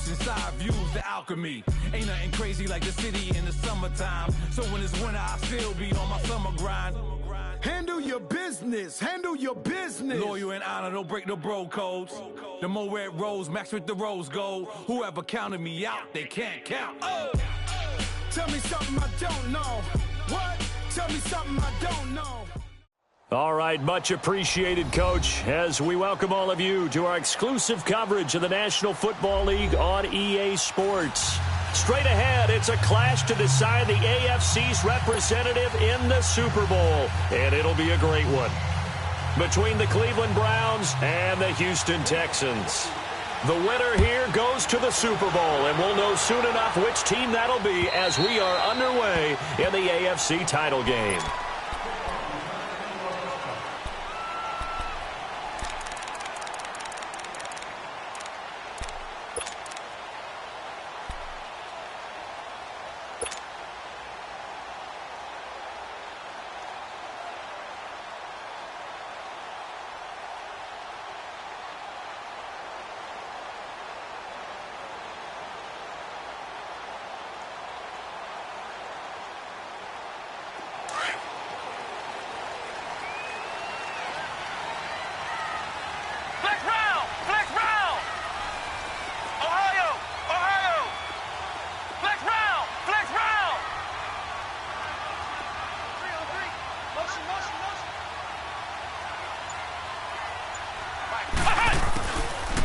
oceanside views, the alchemy. Ain't nothing crazy like the city in the summertime. So when it's winter, I still be on my summer grind. Handle your business. Handle your business. Loyal and honor, don't break the bro codes. The more red rose, max with the rose gold. Whoever counted me out, they can't count. Oh! Tell me something I don't know. What? Tell me something I don't know. All right, much appreciated, Coach, as we welcome all of you to our exclusive coverage of the National Football League on EA Sports. Straight ahead, it's a clash to decide the AFC's representative in the Super Bowl, and it'll be a great one. Between the Cleveland Browns and the Houston Texans. The winner here goes to the Super Bowl, and we'll know soon enough which team that'll be as we are underway in the AFC title game.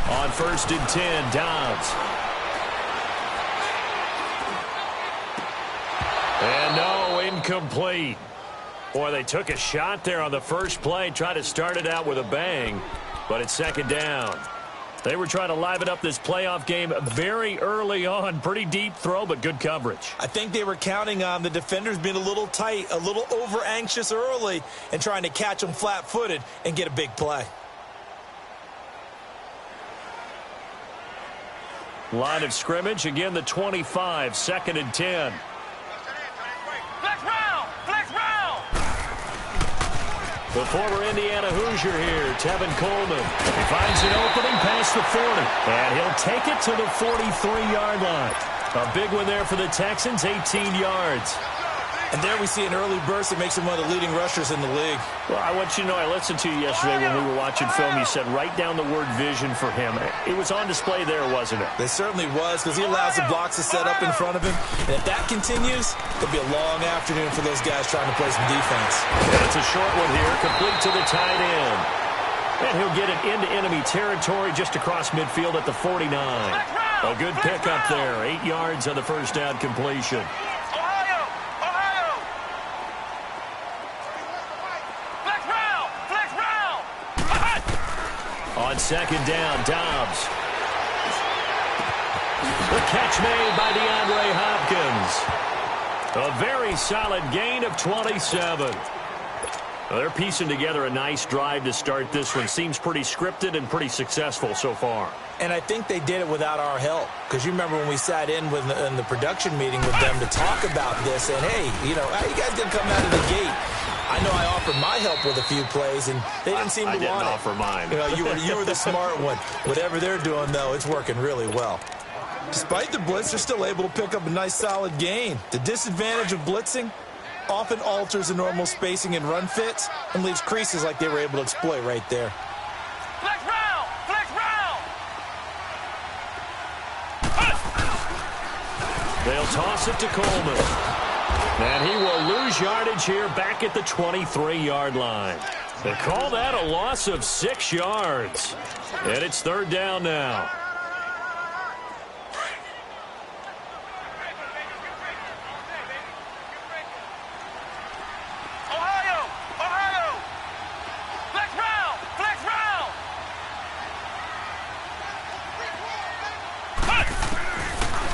On 1st and 10, Dobbs. And no, incomplete. Boy, they took a shot there on the first play, tried to start it out with a bang, but it's 2nd down. They were trying to liven up this playoff game very early on. Pretty deep throw, but good coverage. I think they were counting on the defenders being a little tight, a little over-anxious early, and trying to catch them flat-footed and get a big play. Line of scrimmage, again the 25, 2nd and 10. Flex round! Flex round! The former Indiana Hoosier here, Tevin Coleman. He finds an opening past the 40, and he'll take it to the 43-yard line. A big one there for the Texans, 18 yards. And there we see an early burst that makes him one of the leading rushers in the league. Well, I want you to know, I listened to you yesterday when we were watching film. You said write down the word vision for him. It was on display there, wasn't it? It certainly was, because he allows the blocks to set up in front of him. And if that continues, it'll be a long afternoon for those guys trying to play some defense. And it's a short one here, complete to the tight end. And he'll get it into enemy territory just across midfield at the 49. A good pickup there, 8 yards on the first down completion. On 2nd down, Dobbs. The catch made by DeAndre Hopkins. A very solid gain of 27. Well, they're piecing together a nice drive to start this one. Seems pretty scripted and pretty successful so far. And I think they did it without our help. Because you remember when we sat in the production meeting with them to talk about this. And, hey, you know, you guys didn't come out of the gate. I know I offered my help with a few plays, and they didn't seem to want it. I didn't offer mine. You know, you were the smart one. Whatever they're doing, though, it's working really well. Despite the blitz, they're still able to pick up a nice, solid gain. The disadvantage of blitzing often alters the normal spacing and run fits and leaves creases like they were able to exploit right there. Flex round! Flex round! They'll toss it to Coleman. And he will lose yardage here back at the 23-yard line. They call that a loss of 6 yards. And it's 3rd down now. Ohio! Flex round! Flex round!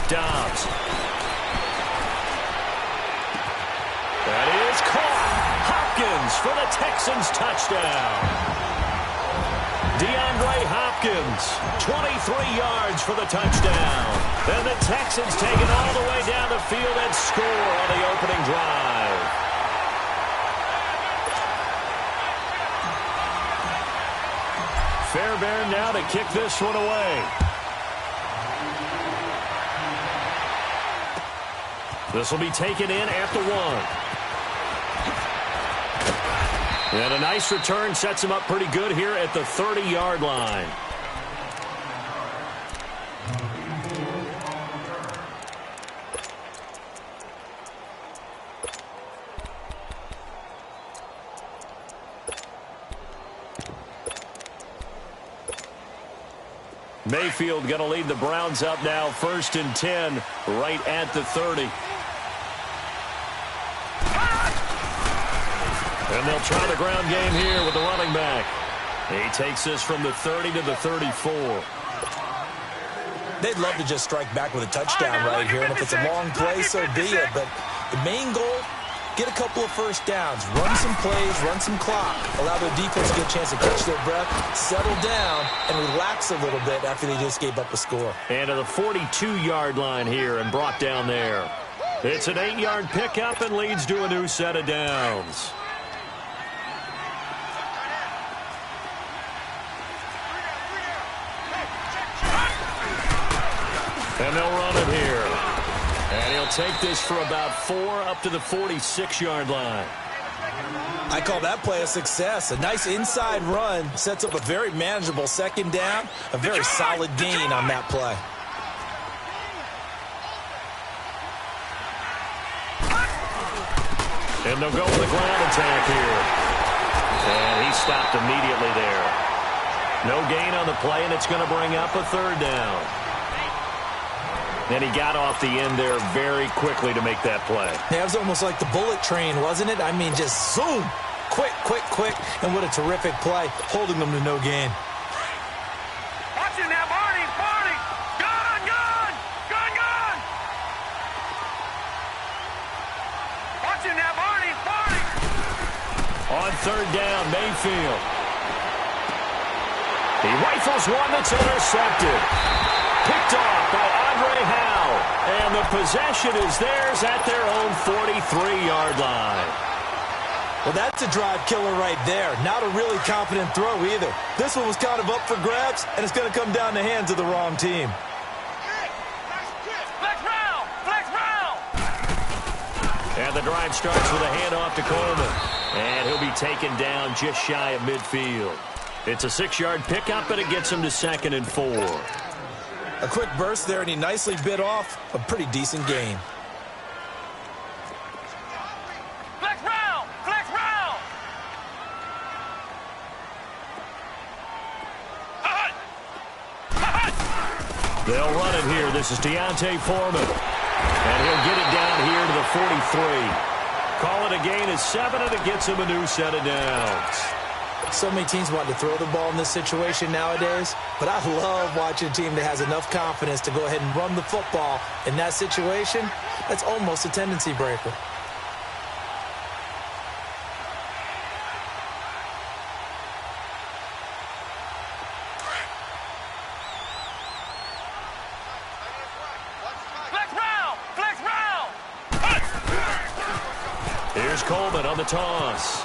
Dobbs. That is caught. Hopkins for the Texans touchdown. DeAndre Hopkins, 23 yards for the touchdown. Then the Texans take it all the way down the field and score on the opening drive. Fairbairn now to kick this one away. This will be taken in at the 1. And a nice return sets him up pretty good here at the 30-yard line. Mayfield going to lead the Browns up now, 1st and 10, right at the 30. And they'll try the ground game here with the running back. He takes this from the 30 to the 34. They'd love to just strike back with a touchdown right here, and if it's a long play, so be it. But the main goal, get a couple of first downs, run some plays, run some clock, allow their defense to get a chance to catch their breath, settle down, and relax a little bit after they just gave up a score. And to the 42-yard line here and brought down there. It's an 8-yard pickup and leads to a new set of downs. And they'll run it here. And he'll take this for about 4 up to the 46-yard line. I call that play a success. A nice inside run sets up a very manageable second down, a very solid gain on that play. And they'll go with a ground attack here. And he stopped immediately there. No gain on the play, and it's going to bring up a 3rd down. And he got off the end there very quickly to make that play. Yeah, it was almost like the bullet train, wasn't it? I mean, just zoom. Quick, quick, quick. And what a terrific play, holding them to no gain. Watch it now, Barney, Barney. Gun, gun, gun, gun. Watch it now, Barney, Barney. On 3rd down, Mayfield. He rifles one that's intercepted. Picked off by Andre Howe. And the possession is theirs at their own 43-yard line. Well, that's a drive killer right there. Not a really confident throw either. This one was kind of up for grabs, and it's going to come down the hands of the wrong team. Flex round, flex round. And the drive starts with a handoff to Coleman. And he'll be taken down just shy of midfield. It's a 6-yard pickup, and it gets him to 2nd and 4. A quick burst there, and he nicely bit off a pretty decent gain. Flex round, flex round. They'll run it here. This is Deontay Foreman. And he'll get it down here to the 43. Call it a gain of 7, and it gets him a new set of downs. So many teams want to throw the ball in this situation nowadays, but I love watching a team that has enough confidence to go ahead and run the football. In that situation, that's almost a tendency breaker. Flex round, flex round. Here's Coleman on the toss.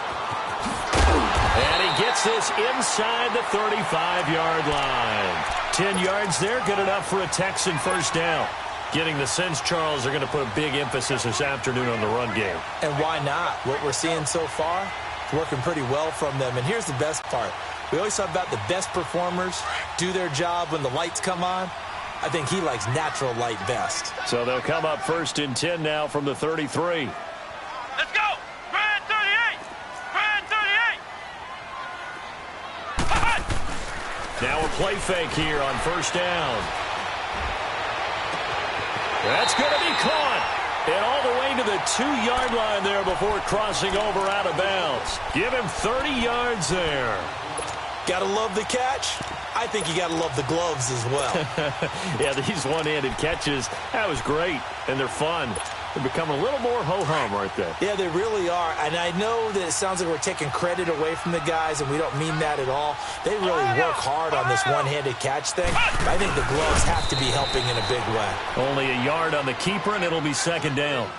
And he gets this inside the 35-yard line. 10 yards there, good enough for a Texan first down. Getting the sense, Charles, are going to put a big emphasis this afternoon on the run game. And why not? What we're seeing so far, it's working pretty well from them. And here's the best part. We always talk about the best performers do their job when the lights come on. I think he likes natural light best. So they'll come up 1st and 10 now from the 33. Let's go. Grand 38. Grand 38. Now a play fake here on 1st down. That's going to be caught. And all the way to the 2-yard line there before crossing over out of bounds. Give him 30 yards there. Gotta love the catch. I think you gotta love the gloves as well. Yeah, these one-handed catches, that was great. And they're fun. They're becoming a little more ho-hum, aren't they? Yeah, they really are. And I know that it sounds like we're taking credit away from the guys, and we don't mean that at all. They really work hard on this one-handed catch thing. I think the gloves have to be helping in a big way. Only a yard on the keeper, and it'll be 2nd down.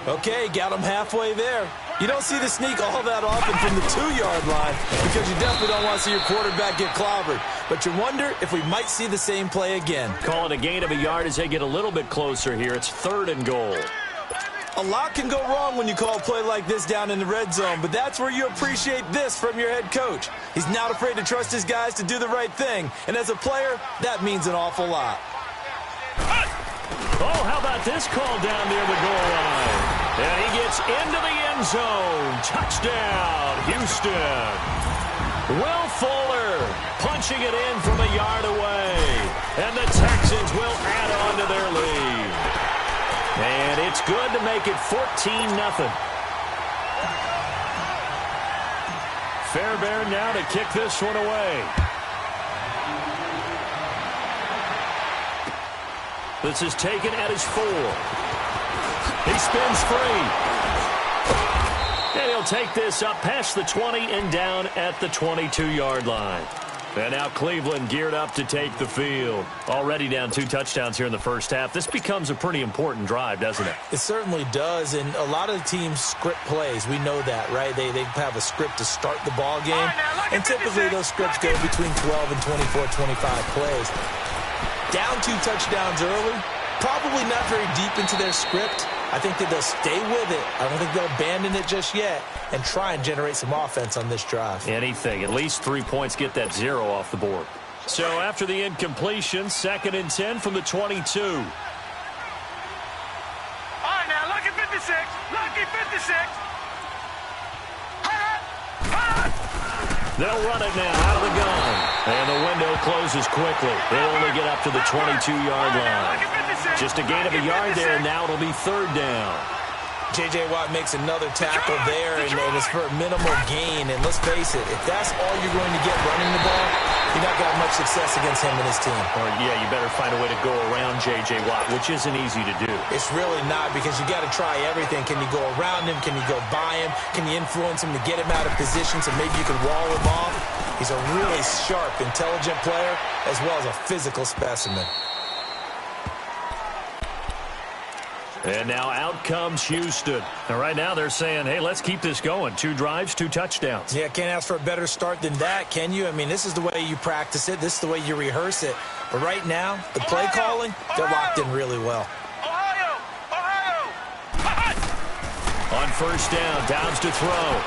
Okay, got them halfway there. You don't see the sneak all that often from the 2-yard line because you definitely don't want to see your quarterback get clobbered. But you wonder if we might see the same play again. Call it a gain of a yard as they get a little bit closer here. It's 3rd and goal. A lot can go wrong when you call a play like this down in the red zone, but that's where you appreciate this from your head coach. He's not afraid to trust his guys to do the right thing, and as a player, that means an awful lot. Oh, how about this call down near the goal line? And he gets into the end zone. Touchdown, Houston. Will Fuller punching it in from a yard away. And the Texans will add on to their lead. And it's good to make it 14-0. Fairbairn now to kick this one away. This is taken at his 4. He spins free. And he'll take this up past the 20 and down at the 22-yard line. And now Cleveland geared up to take the field. Already down 2 touchdowns here in the first half. This becomes a pretty important drive, doesn't it? It certainly does, and a lot of teams script plays. We know that, right? They have a script to start the ball game, and typically those scripts go between 12 and 24, 25 plays. Down 2 touchdowns early, probably not very deep into their script. I think that they'll stay with it. I don't think they'll abandon it just yet and try and generate some offense on this drive. Anything. At least 3 points, get that 0 off the board. So after the incompletion, 2nd and 10 from the 22. All right, now, lucky 56. Lucky 56. They'll run it now out of the gun. And the window closes quickly. They'll only get up to the 22-yard line. Just a gain of a yard there, and now it'll be 3rd down. J.J. Watt makes another tackle there, and it's for a minimal gain. And let's face it, if that's all you're going to get running the ball, you're not going to have much success against him and his team. Or, yeah, you better find a way to go around J.J. Watt, which isn't easy to do. It's really not, because you got to try everything. Can you go around him? Can you go by him? Can you influence him to get him out of position so maybe you can wall him off? He's a really sharp, intelligent player, as well as a physical specimen. And now out comes Houston. And right now they're saying, hey, let's keep this going. 2 drives, 2 touchdowns. Yeah, can't ask for a better start than that, can you? I mean, this is the way you practice it. This is the way you rehearse it. But right now, the play calling, they're locked in really well. On 1st down, Downs to throw.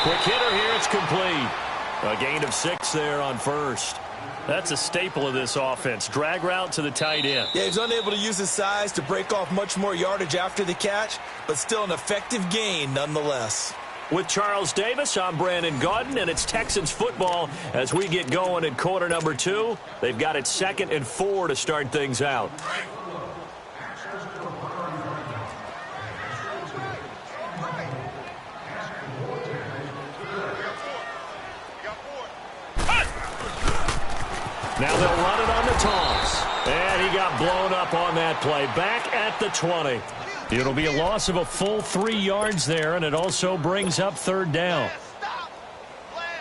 Quick hitter here, it's complete. A gain of 6 there on 1st. That's a staple of this offense. Drag route to the tight end. Yeah, he's unable to use his size to break off much more yardage after the catch, but still an effective gain nonetheless. With Charles Davis, I'm Brandon Gaudin, and it's Texans football as we get going in quarter number 2. They've got it 2nd and 4 to start things out. Now they'll run it on the toss. And he got blown up on that play. Back at the 20. It'll be a loss of a full 3 yards there, and it also brings up 3rd down.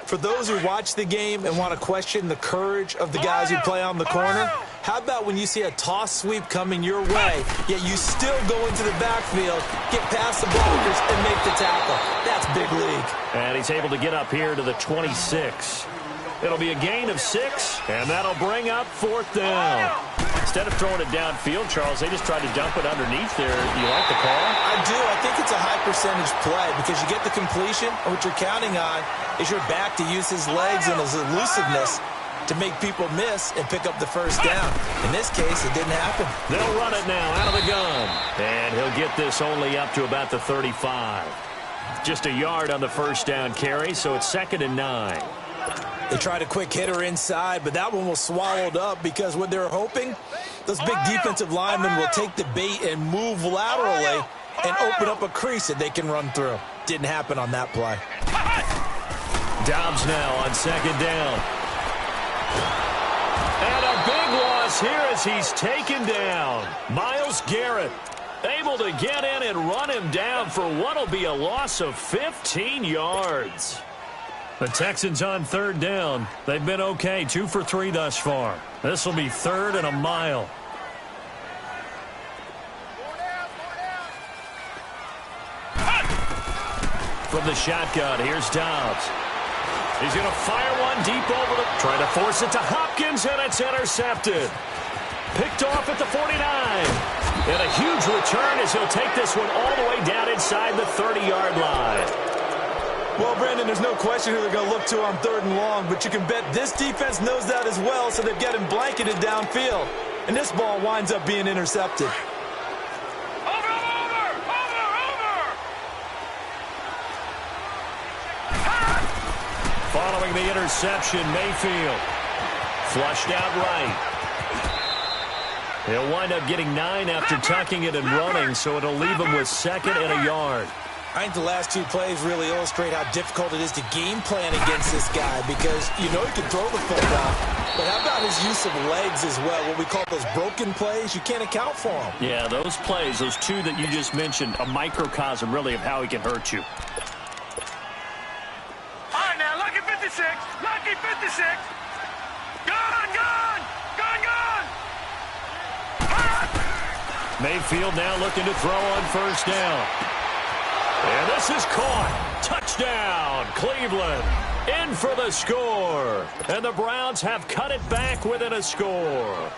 For those who watch the game and want to question the courage of the guys who play on the corner, how about when you see a toss sweep coming your way, yet you still go into the backfield, get past the blockers, and make the tackle? That's big league. And he's able to get up here to the 26. It'll be a gain of 6, and that'll bring up 4th down. Instead of throwing it downfield, Charles, they just tried to dump it underneath there. Do you like the call? I do. I think it's a high-percentage play because you get the completion, and what you're counting on is your back to use his legs and his elusiveness to make people miss and pick up the 1st down. In this case, it didn't happen. They'll run it now out of the gun, and he'll get this only up to about the 35. Just a yard on the 1st down carry, so it's 2nd and 9. They tried a quick hitter inside, but that one was swallowed up because what they were hoping, those big defensive linemen will take the bait and move laterally and open up a crease that they can run through. Didn't happen on that play. Dobbs now on 2nd down. And a big loss here as he's taken down. Myles Garrett able to get in and run him down for what will be a loss of 15 yards. The Texans on 3rd down. They've been okay, 2 for 3 thus far. This will be 3rd and a mile. From the shotgun, here's Dobbs. He's going to fire one deep over the... Trying to force it to Hopkins, and it's intercepted. Picked off at the 49. And a huge return as he'll take this one all the way down inside the 30-yard line. Well, Brandon, there's no question who they're going to look to on 3rd and long, but you can bet this defense knows that as well, so they've got him blanketed downfield. And this ball winds up being intercepted. Following the interception, Mayfield flushed out right. He'll wind up getting 9 after tucking it and running, so it'll leave him with 2nd and a yard. I think the last 2 plays really illustrate how difficult it is to game plan against this guy because you know he can throw the football, but how about his use of legs as well? What we call those broken plays, you can't account for them. Yeah, those plays, those 2 that you just mentioned, a microcosm really of how he can hurt you. All right, now, lucky 56. Lucky 56. Gun, gun, gun, gun. Mayfield now looking to throw on 1st down. And this is caught. Touchdown, Cleveland. In for the score. And the Browns have cut it back within a score.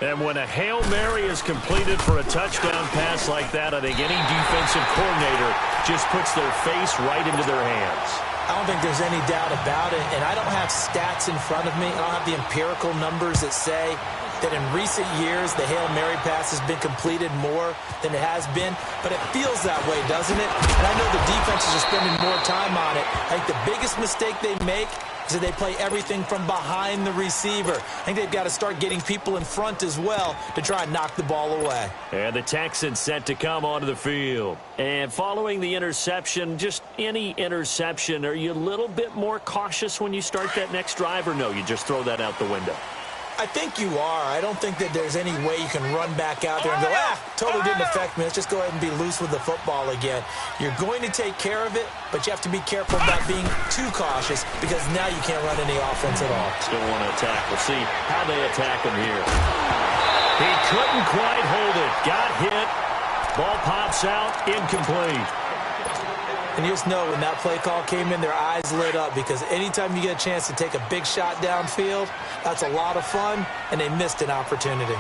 And when a Hail Mary is completed for a touchdown pass like that, I think any defensive coordinator just puts their face right into their hands. I don't think there's any doubt about it, and I don't have stats in front of me. I don't have the empirical numbers that say that in recent years the Hail Mary pass has been completed more than it has been, but it feels that way, doesn't it? And I know the defenses are spending more time on it. I think the biggest mistake they make is that they play everything from behind the receiver. I think they've got to start getting people in front as well to try and knock the ball away. And the Texans set to come onto the field. And following the interception, just any interception, are you a little bit more cautious when you start that next drive, or no, you just throw that out the window? I think you are. I don't think that there's any way you can run back out there and go, totally didn't affect me. Let's just go ahead and be loose with the football again. You're going to take care of it, but you have to be careful about being too cautious because now you can't run any offense at all. Still want to attack. We'll see how they attack him here. He couldn't quite hold it. Got hit. Ball pops out. Incomplete. And you just know when that play call came in, their eyes lit up because anytime you get a chance to take a big shot downfield, that's a lot of fun, and they missed an opportunity.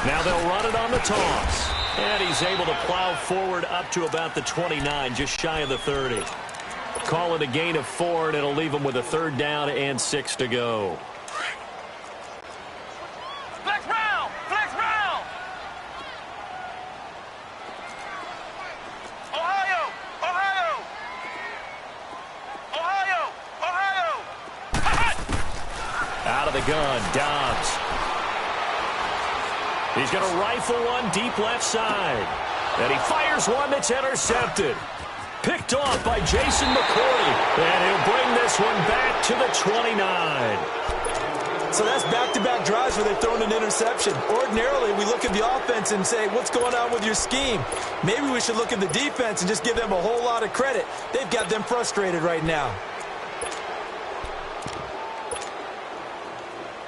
Now they'll run it on the toss. And he's able to plow forward up to about the 29, just shy of the 30. Call it a gain of 4, and it'll leave him with a 3rd down and 6 to go. Flex round! Flex round! Ohio! Ohio! Ohio! Ohio! Out of the gun, Dobbs. He's going to rifle one deep left side. And he fires one that's intercepted. Picked off by Jason McCourty. And he'll bring this one back to the 29. So that's back-to-back drives where they've thrown an interception. Ordinarily, we look at the offense and say, what's going on with your scheme? Maybe we should look at the defense and just give them a whole lot of credit. They've got them frustrated right now.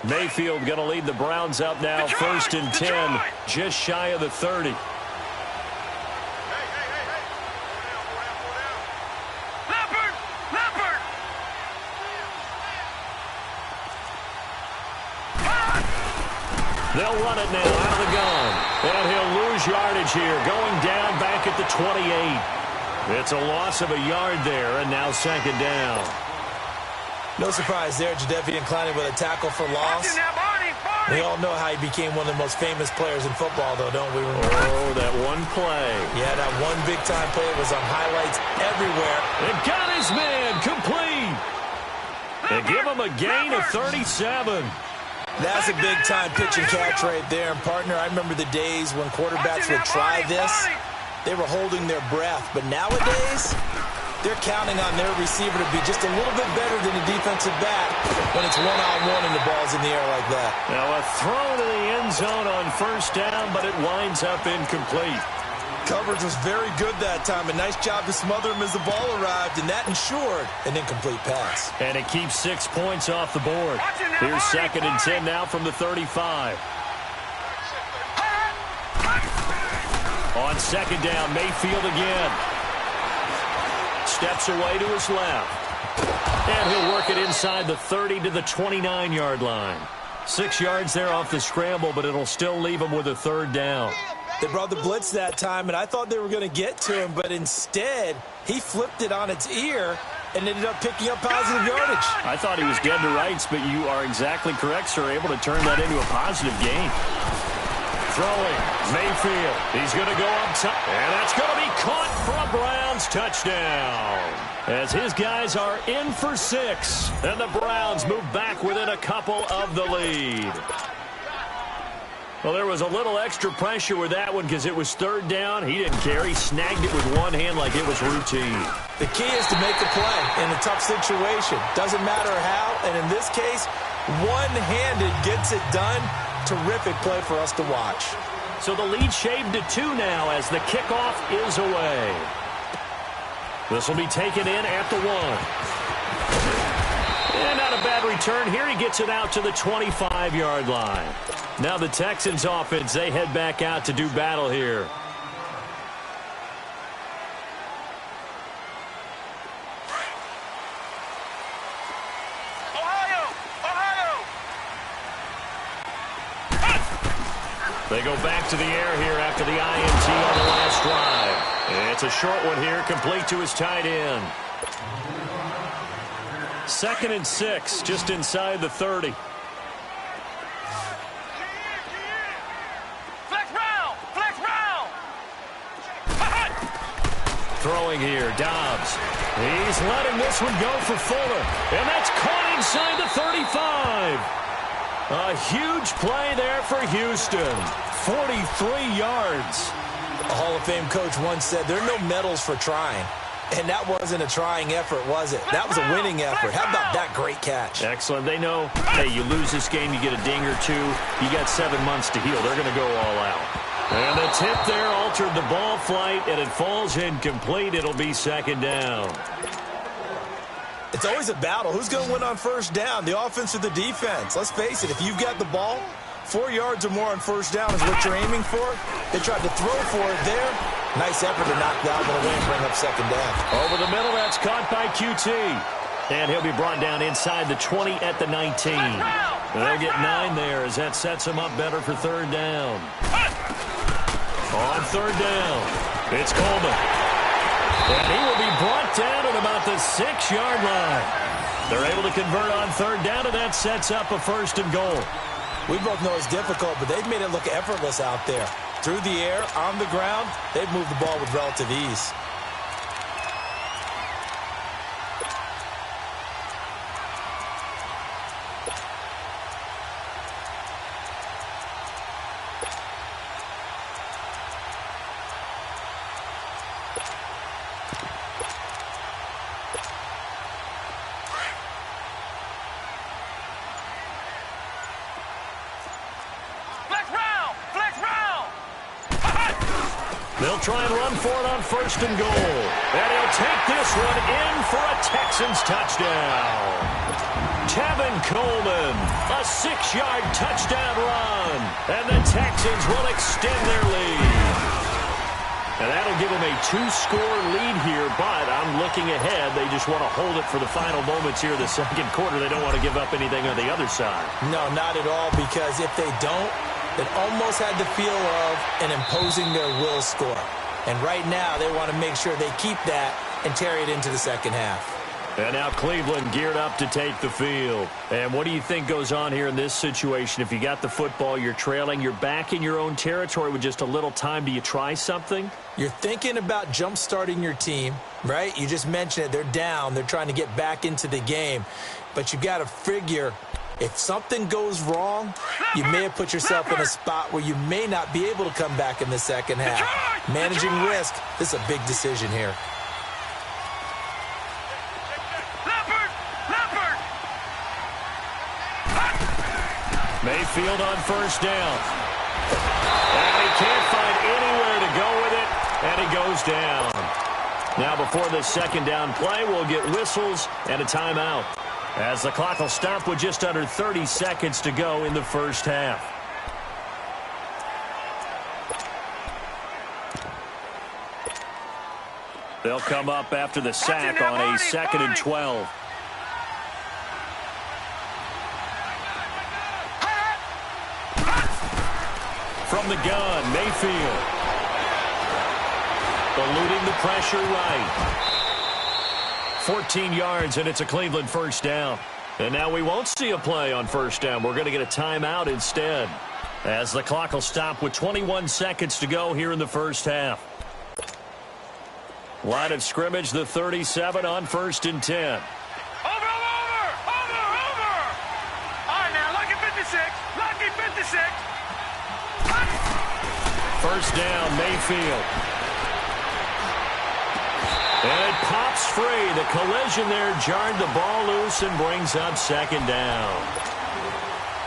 Mayfield going to lead the Browns up now, 1st and 10, just shy of the 30. Leopard! They'll run it now out of the gun. And he'll lose yardage here, going down back at the 28. It's a loss of a yard there, and now 2nd down. No surprise there, Jadeveon Clowney with a tackle for loss. We all know how he became one of the most famous players in football, though, don't we? Oh, that one play. Yeah, that one big-time play was on highlights everywhere. It got his man complete. They give him a gain of 37. That's a big-time pitch and catch right there. And, partner, I remember the days when quarterbacks would try this. They were holding their breath. But nowadays, they're counting on their receiver to be just a little bit better than a defensive back when it's one-on-one and the ball's in the air like that. Now a throw to the end zone on 1st down, but it winds up incomplete. Coverage was very good that time. A nice job to smother him as the ball arrived, and that ensured an incomplete pass. And it keeps 6 points off the board. Here's 2nd and 10 now from the 35. On 2nd down, Mayfield again. Steps away to his left. And he'll work it inside the 30 to the 29-yard line. 6 yards there off the scramble, but it'll still leave him with a third down. They brought the blitz that time, and I thought they were going to get to him, but instead he flipped it on its ear and ended up picking up positive yardage. I thought he was dead to rights, but you are exactly correct, sir. Able to turn that into a positive gain. Throwing, Mayfield. He's going to go up top, and that's going to be caught for a Browns touchdown. As his guys are in for 6, and the Browns move back within a couple of the lead. Well, there was a little extra pressure with that one because it was third down. He didn't care. He snagged it with one hand like it was routine. The key is to make a play in a tough situation. Doesn't matter how, and in this case, one-handed gets it done. Terrific play for us to watch. So the lead shaved to 2 now as the kickoff is away. This will be taken in at the 1. And not a bad return here. He gets it out to the 25-yard line. Now the Texans offense, they head back out to do battle here. They go back to the air here after the INT on the last drive. It's a short one here, complete to his tight end. 2nd and 6, just inside the 30. Throwing here, Dobbs. He's letting this one go for Fuller. And that's caught inside the 35. A huge play there for Houston. 43 yards. A Hall of Fame coach once said, there are no medals for trying. And that wasn't a trying effort, was it? That was a winning effort. How about that great catch? Excellent. They know, hey, you lose this game, you get a ding or two. You got 7 months to heal. They're going to go all out. And the tip there altered the ball flight, and it falls incomplete. It'll be 2nd down. It's always a battle. Who's going to win on first down, the offense or the defense? Let's face it, if you've got the ball, 4 yards or more on first down is what you're aiming for. They tried to throw for it there. Nice effort to knock that one away and bring up 2nd down. Over the middle, that's caught by QT. And he'll be brought down inside the 20 at the 19. They'll get 9 there as that sets him up better for 3rd down. On 3rd down, it's Coleman. And he will be brought down at about the 6-yard line. They're able to convert on 3rd down, and that sets up a 1st and goal. We both know it's difficult, but they've made it look effortless out there. Through the air, on the ground, they've moved the ball with relative ease. They'll try and run for it on 1st and goal. And he'll take this one in for a Texans touchdown. Tevin Coleman, a 6-yard touchdown run. And the Texans will extend their lead. And that'll give them a 2-score lead here, but I'm looking ahead. They just want to hold it for the final moments here of the 2nd quarter. They don't want to give up anything on the other side. No, not at all, because if they don't, it almost had the feel of an imposing their will score. And right now, they want to make sure they keep that and carry it into the 2nd half. And now Cleveland geared up to take the field. And what do you think goes on here in this situation? If you got the football, you're trailing, you're back in your own territory with just a little time. Do you try something? You're thinking about jump-starting your team, right? You just mentioned it. They're down. They're trying to get back into the game. But you got to figure, if something goes wrong, you may have put yourself in a spot where you may not be able to come back in the 2nd half. Managing risk, this is a big decision here. Mayfield on 1st down. And he can't find anywhere to go with it, and he goes down. Now before this 2nd down play, we'll get whistles and a timeout, as the clock will stop with just under 30 seconds to go in the 1st half. They'll come up after the sack on a 2nd and 12. From the gun, Mayfield. Eluding the pressure right. 14 yards, and it's a Cleveland first down. And now we won't see a play on first down. We're going to get a timeout instead, as the clock will stop with 21 seconds to go here in the first half. Line of scrimmage, the 37 on 1st and 10. Over! All right, now, lucky 56. Lucky 56. First down, Mayfield. And it pops free. The collision there jarred the ball loose and brings up second down.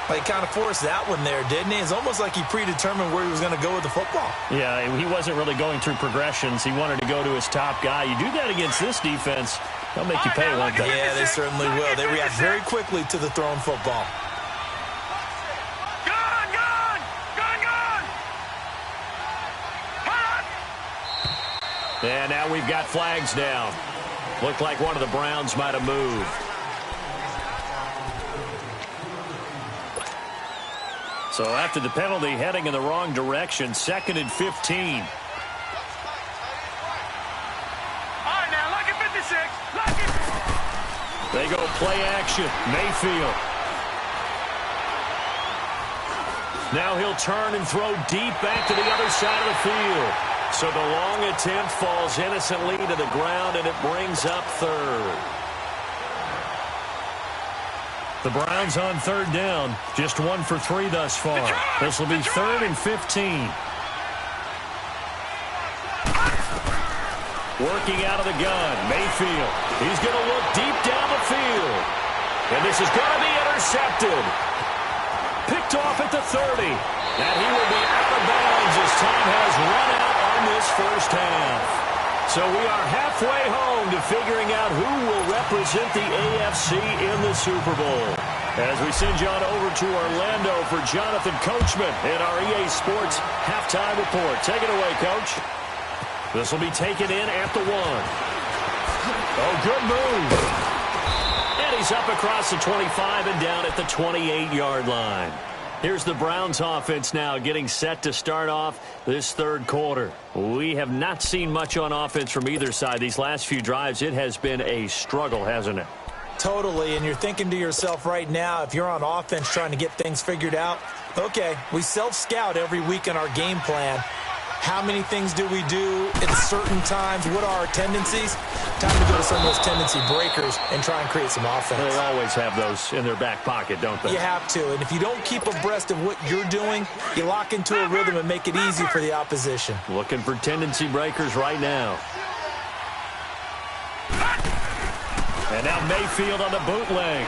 He kind of forced that one there, didn't he? It's almost like he predetermined where he was going to go with the football. Yeah, he wasn't really going through progressions. He wanted to go to his top guy. You do that against this defense, they'll make you pay one day. Yeah, they certainly will. They react very quickly to the thrown football. And now we've got flags down. Looked like one of the Browns might have moved. So after the penalty, heading in the wrong direction, 2nd and 15. All right, now, lucky 56. Lucky. They go play action. Mayfield. Now he'll turn and throw deep back to the other side of the field. So the long attempt falls innocently to the ground, and it brings up 3rd. The Browns on 3rd down. Just 1 for 3 thus far. This will be 3rd and 15. Working out of the gun, Mayfield. He's going to look deep down the field. And this is going to be intercepted. Picked off at the 30. And he will be out of bounds as time has run out on this first half. So we are halfway home to figuring out who will represent the AFC in the Super Bowl. As we send you on over to Orlando for Jonathan Coachman in our EA Sports Halftime Report. Take it away, Coach. This will be taken in at the 1. Oh, good move. And he's up across the 25 and down at the 28-yard line. Here's the Browns offense now getting set to start off this 3rd quarter. We have not seen much on offense from either side. These last few drives, it has been a struggle, hasn't it? Totally, and you're thinking to yourself right now, if you're on offense trying to get things figured out, okay, we self-scout every week in our game plan. How many things do we do at certain times? What are our tendencies? Time to go to some of those tendency breakers and try and create some offense. They always have those in their back pocket, don't they? You have to, and if you don't keep abreast of what you're doing, you lock into a rhythm and make it easy for the opposition. Looking for tendency breakers right now. And now Mayfield on the bootleg.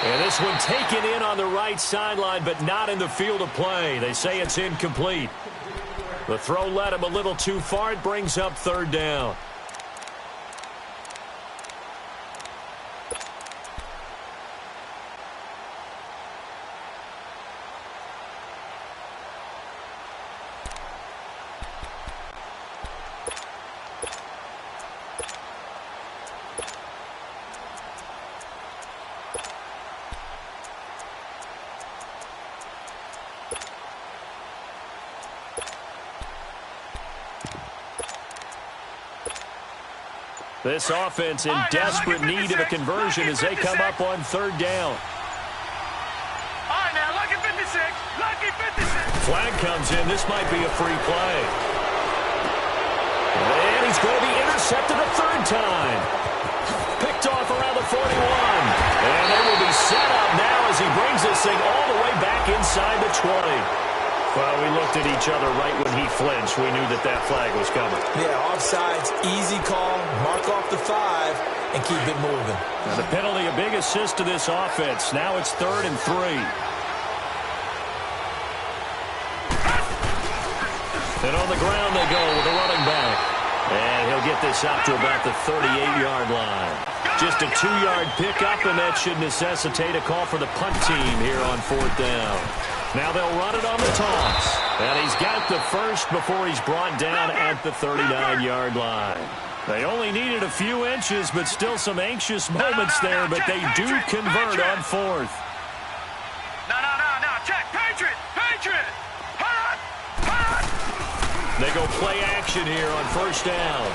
And this one taken in on the right sideline, but not in the field of play. They say it's incomplete. The throw led him a little too far. It brings up 3rd down. This offense in desperate need of a conversion as they come up on 3rd down. All right, now, lucky 56. Lucky 56. Flag comes in. This might be a free play. And he's going to be intercepted a 3rd time. Picked off around the 41. And they will be set up now as he brings this thing all the way back inside the 20. Well, we looked at each other right when he flinched. We knew that that flag was coming. Yeah, offsides, easy call, mark off the 5, and keep it moving. Now the penalty, a big assist to this offense. Now it's 3rd and 3. And on the ground they go with a running back. And he'll get this out to about the 38-yard line. Just a 2-yard pickup, and that should necessitate a call for the punt team here on 4th down. Now they'll run it on the toss. And he's got the first before he's brought down at the 39-yard line. They only needed a few inches, but still some anxious moments there, but they do convert on 4th. No, They go play action here on first down.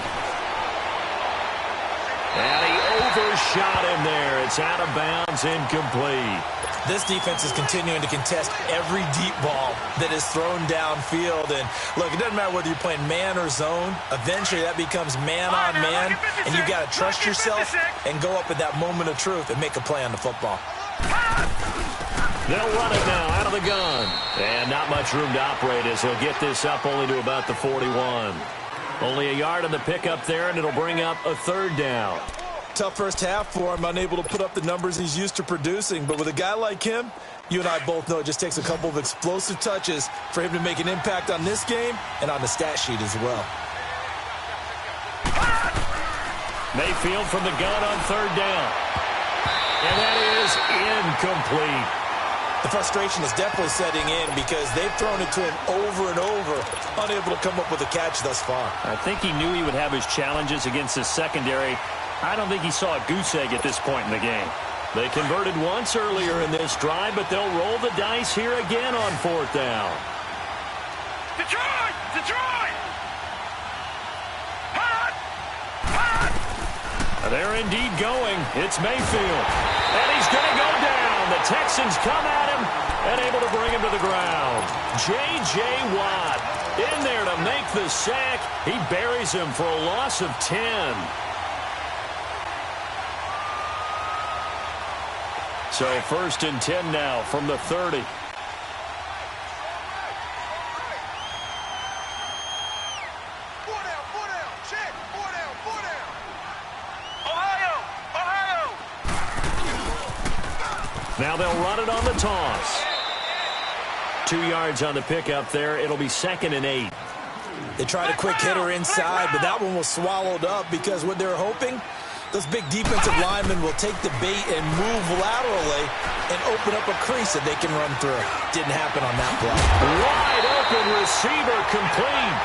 And he overshot him there. It's out of bounds, incomplete. This defense is continuing to contest every deep ball that is thrown downfield. And, look, it doesn't matter whether you're playing man or zone. Eventually, that becomes man on man, and you've got to trust yourself and go up at that moment of truth and make a play on the football. They'll run it now out of the gun. And not much room to operate as he'll get this up only to about the 41. Only a yard on the pickup there, and it'll bring up a third down. Tough first half for him, unable to put up the numbers he's used to producing. But with a guy like him, you and I both know it just takes a couple of explosive touches for him to make an impact on this game and on the stat sheet as well. Mayfield from the gun on third down. And that is incomplete. The frustration is definitely setting in because they've thrown it to him over and over, unable to come up with a catch thus far. I think he knew he would have his challenges against his secondary. I don't think he saw a goose egg at this point in the game. They converted once earlier in this drive, but they'll roll the dice here again on fourth down. Detroit! Detroit! Hot! Hot! They're indeed going. It's Mayfield. And he's going to go down. The Texans come at him and able to bring him to the ground. J.J. Watt in there to make the sack. He buries him for a loss of 10. So first and 10 now from the 30. Now they'll run it on the toss. 2 yards on the pickup there. It'll be second and 8. They tried a quick hitter inside, but that one was swallowed up because what they're hoping, those big defensive linemen will take the bait and move laterally and open up a crease that they can run through. Didn't happen on that play. Wide open receiver complete.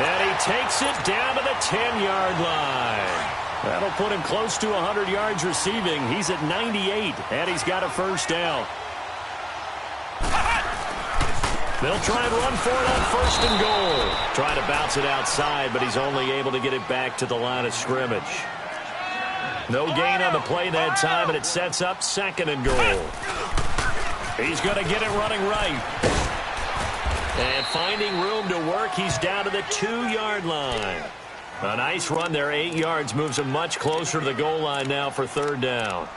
And he takes it down to the 10-yard line. That'll put him close to 100 yards receiving. He's at 98, and he's got a first down. They'll try and run for it on first and goal. Trying to bounce it outside, but he's only able to get it back to the line of scrimmage. No gain on the play that time, and it sets up second and goal. He's going to get it running right. And finding room to work, he's down to the 2-yard line. A nice run there, 8 yards, moves him much closer to the goal line now for third down.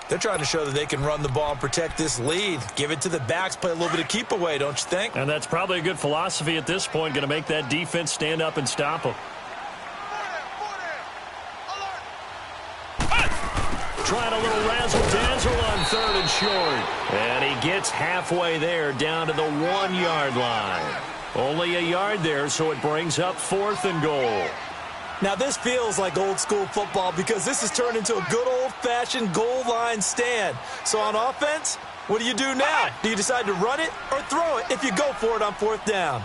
They're trying to show that they can run the ball and protect this lead. Give it to the backs, play a little bit of keep away, don't you think? And that's probably a good philosophy at this point, going to make that defense stand up and stop him. Trying a little razzle-dazzle on third and short. And he gets halfway there down to the 1-yard line. Only a yard there, so it brings up fourth and goal. Now, this feels like old-school football because this has turned into a good old-fashioned goal line stand. So on offense, what do you do now? Do you decide to run it or throw it if you go for it on fourth down?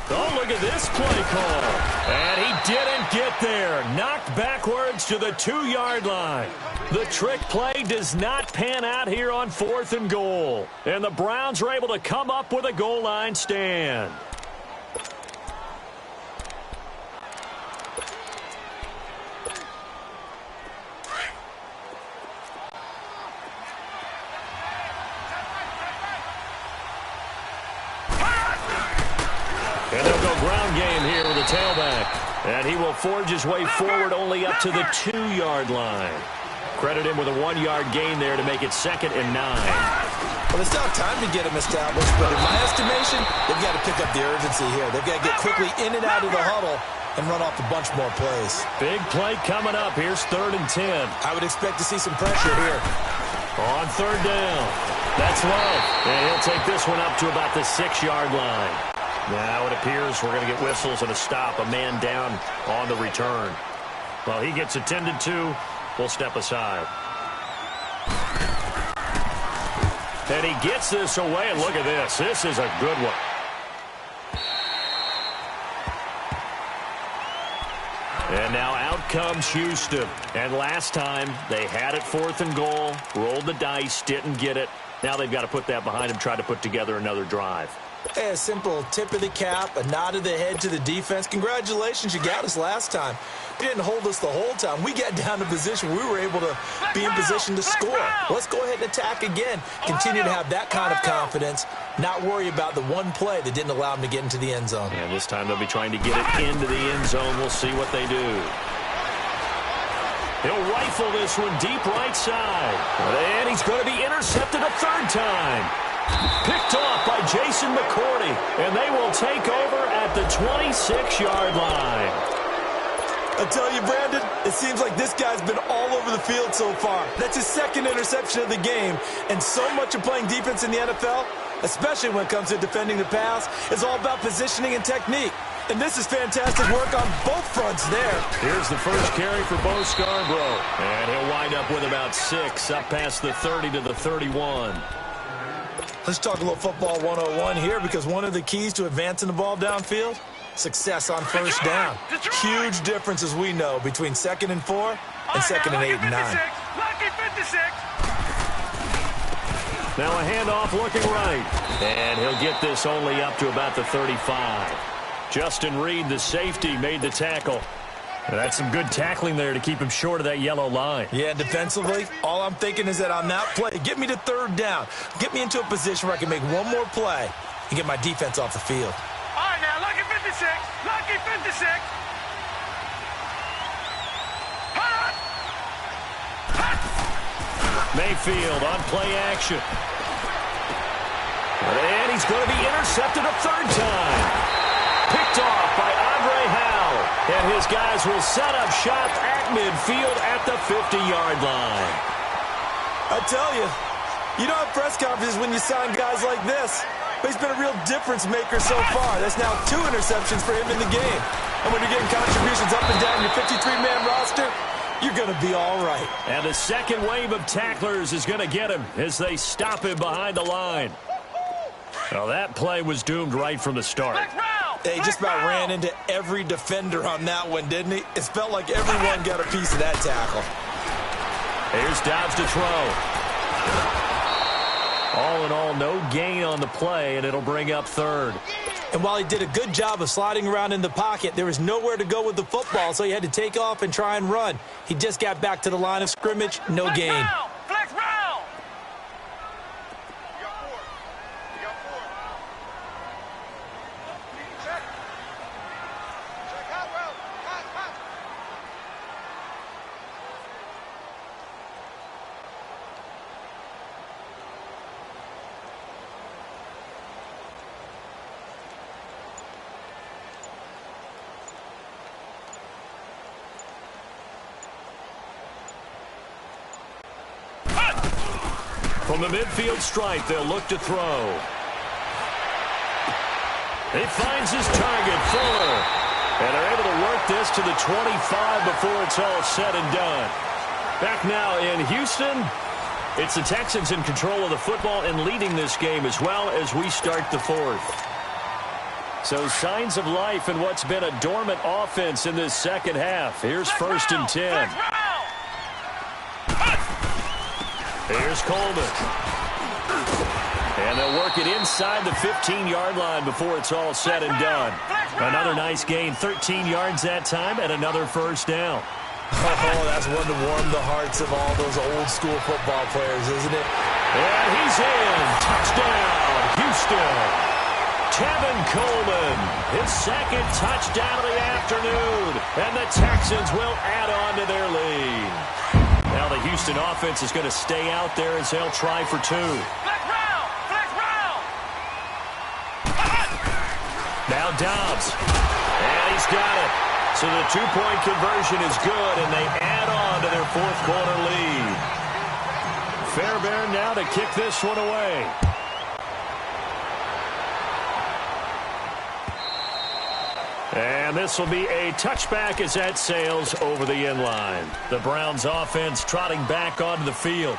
Oh, look at this play call. And he didn't get there. Knocked backwards to the 2-yard line. The trick play does not pan out here on fourth and goal. And the Browns are able to come up with a goal line stand. And they'll go ground game here with a tailback. And he will forge his way forward only up to the 2-yard line. Credit him with a 1-yard gain there to make it second and 9. Well, they still have time to get him established, but in my estimation, they've got to pick up the urgency here. They've got to get quickly in and out of the huddle and run off a bunch more plays. Big play coming up. Here's third and 10. I would expect to see some pressure here. On third down. That's low. And he'll take this one up to about the 6-yard line. Now it appears we're going to get whistles and a stop. A man down on the return. Well, he gets attended to. We'll step aside. And he gets this away, and look at this. This is a good one. And now comes Houston. And last time, they had it 4th and goal, rolled the dice, didn't get it. Now they've got to put that behind them, try to put together another drive. Hey, a simple tip of the cap, a nod of the head to the defense. Congratulations, you got us last time. You didn't hold us the whole time. We got down to position. We were able to be in position to score. Let's go ahead and attack again. Continue to have that kind of confidence, not worry about the one play that didn't allow them to get into the end zone. And this time they'll be trying to get it into the end zone. We'll see what they do. He'll rifle this one deep right side. And he's going to be intercepted a 3rd time. Picked off by Jason McCourty, and they will take over at the 26-yard line. I tell you, Brandon, it seems like this guy's been all over the field so far. That's his 2nd interception of the game, and so much of playing defense in the NFL, especially when it comes to defending the pass, is all about positioning and technique. And this is fantastic work on both fronts there. Here's the first carry for Bo Scarborough, and he'll wind up with about 6, up past the 30 to the 31. Let's talk a little football 101 here, because one of the keys to advancing the ball downfield, success on 1st down. Huge difference, as we know, between 2nd and 4 and 2nd and 8 and 9. Lucky 56. Now a handoff looking right, and he'll get this only up to about the 35. Justin Reed, the safety, made the tackle. And that's some good tackling there to keep him short of that yellow line. Yeah, defensively, all I'm thinking is that on that play, get me to 3rd down. Get me into a position where I can make one more play and get my defense off the field. All right, now, lucky 56. Lucky 56. Hut! Hut! Mayfield on play action. And he's going to be intercepted a 3rd time. Picked off by Andre Howell. And his guys will set up shop at midfield at the 50-yard line. I tell you, you don't have press conferences when you sign guys like this. But he's been a real difference maker so far. That's now 2 interceptions for him in the game. And when you're getting contributions up and down your 53-man roster, you're going to be all right. And the second wave of tacklers is going to get him as they stop him behind the line. Well, that play was doomed right from the start. He just about ran into every defender on that one, didn't he? It felt like everyone got a piece of that tackle. Here's Dobbs to throw. All in all, no gain on the play, and it'll bring up 3rd. And while he did a good job of sliding around in the pocket, there was nowhere to go with the football, so he had to take off and try and run. He just got back to the line of scrimmage, no gain. Flex round! From the midfield stripe, they'll look to throw. He finds his target, Fuller. And they're able to work this to the 25 before it's all said and done. Back now in Houston, it's the Texans in control of the football and leading this game as well as we start the 4th. So signs of life in what's been a dormant offense in this second half. Here's 1st and 10. Here's Coleman. And they'll work it inside the 15-yard line before it's all said and done. Another nice gain, 13 yards that time, and another 1st down. Oh, that's one to warm the hearts of all those old-school football players, isn't it? And he's in. Touchdown, Houston. Tevin Coleman, his 2nd touchdown of the afternoon. And the Texans will add on to their lead. Now the Houston offense is going to stay out there as they'll try for 2. Now Dobbs. And he's got it. So the 2-point conversion is good, and they add on to their 4th quarter lead. Fairbairn now to kick this one away. And this will be a touchback as that sails over the end line. The Browns offense trotting back onto the field.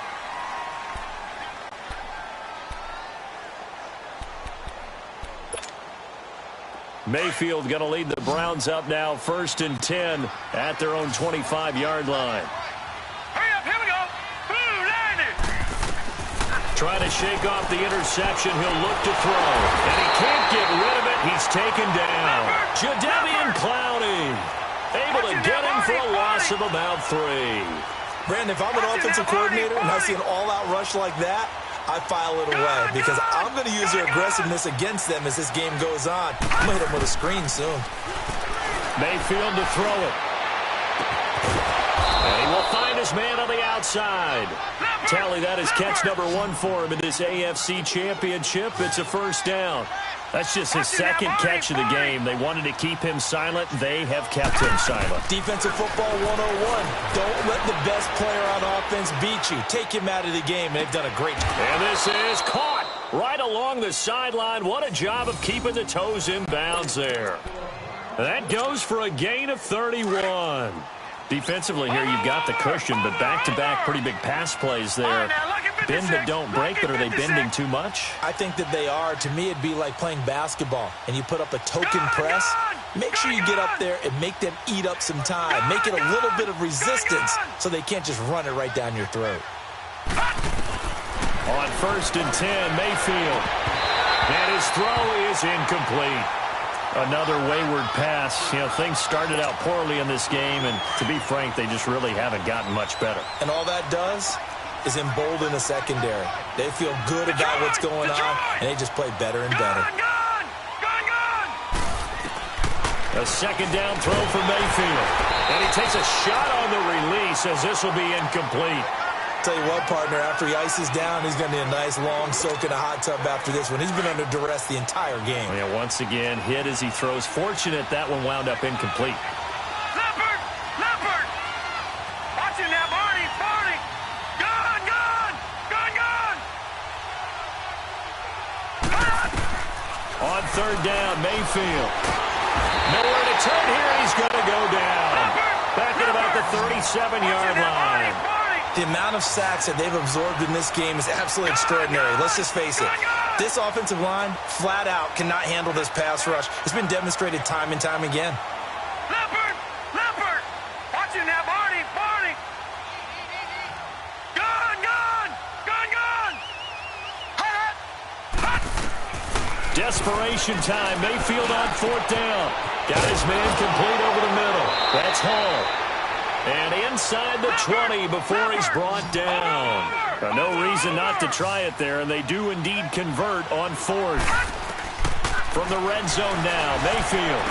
Mayfield going to lead the Browns up now, 1st and 10 at their own 25-yard line. Hurry up, here we go. Boom, landed. Trying to shake off the interception. He'll look to throw. And he can't get rid of it. He's taken down. Jadeveon Clowney able to get him for a loss of about 3. Brandon, if I'm an offensive coordinator and I see an all-out rush like that, I file it away because I'm going to use their aggressiveness against them as this game goes on. I'm going to hit them with a screen soon. Mayfield to throw it. And he will find his man on the outside. Tally, that is catch number 1 for him in this AFC Championship. It's a 1st down. That's just his 2nd catch of the game. They wanted to keep him silent. They have kept him silent. Defensive football 101. Don't let the best player on offense beat you. Take him out of the game, and they've done a great job. And this is caught right along the sideline. What a job of keeping the toes in bounds there. That goes for a gain of 31. Defensively here, you've got the cushion, but back-to-back pretty big pass plays there. Bend but don't break, but are they bending too much? I think that they are. To me, it'd be like playing basketball, and you put up a token press. Make sure you get up there and make them eat up some time. Make it a little bit of resistance so they can't just run it right down your throat. On 1st and 10, Mayfield. And his throw is incomplete. Another wayward pass. You know, things started out poorly in this game, and to be frank, they just really haven't gotten much better. And all that does is embolden the secondary. They feel good about what's going on, and they just play better and better. A 2nd down throw for Mayfield. And he takes a shot on the release as this will be incomplete. Tell you what, partner, after he ices down, he's going to need a nice long soak in a hot tub after this one. He's been under duress the entire game. Yeah, once again, hit as he throws. Fortunate that one wound up incomplete. Leopard! Leopard! Watch it now, Barney! Barney! Gun! Gun! Gun! Gun! On 3rd down, Mayfield. Nowhere to turn here. He's going to go down. Back at about the 37-yard line. The amount of sacks that they've absorbed in this game is absolutely extraordinary. Let's just face it. This offensive line, flat out, cannot handle this pass rush. It's been demonstrated time and time again. Leopard! Leopard! Watch it now, Barney! Barney! Gun! Gun! Gun! Gun! Desperation time. Mayfield on 4th down. Got his man complete over the middle. That's Hall. And inside the 20 before he's brought down. No reason not to try it there, and they do indeed convert on 4th. From the red zone now, Mayfield.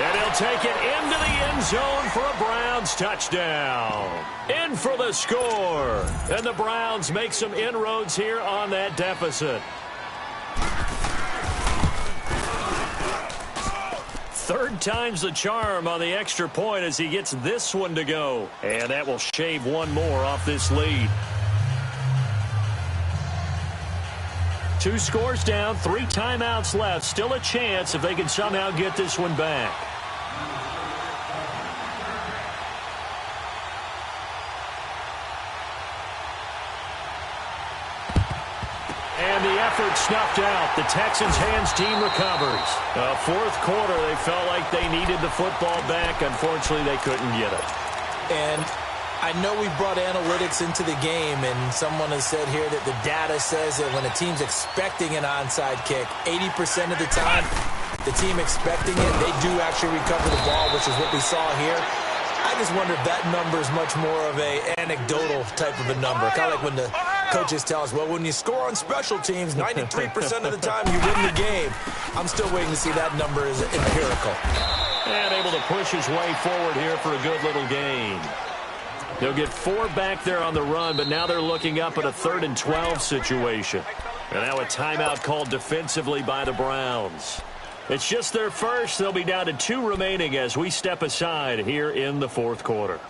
And he'll take it into the end zone for a Browns touchdown. In for the score. And the Browns make some inroads here on that deficit. 3rd time's the charm on the extra point as he gets this one to go. And that will shave one more off this lead. 2 scores down, 3 timeouts left. Still a chance if they can somehow get this one back. And the effort snuffed out. The Texans' hands team recovers. 4th quarter, they felt like they needed the football back. Unfortunately, they couldn't get it. And I know we brought analytics into the game, and someone has said here that the data says that when a team's expecting an onside kick, 80% of the time, the team expecting it, they do actually recover the ball, which is what we saw here. I just wonder if that number is much more of a anecdotal type of a number. Kind of like when the coaches tell us, well, when you score on special teams, 93% of the time you win the game. I'm still waiting to see that number is empirical. And able to push his way forward here for a good little gain. They'll get 4 back there on the run, but now they're looking up at a 3rd and 12 situation. And now a timeout called defensively by the Browns. It's just their first. They'll be down to 2 remaining as we step aside here in the 4th quarter.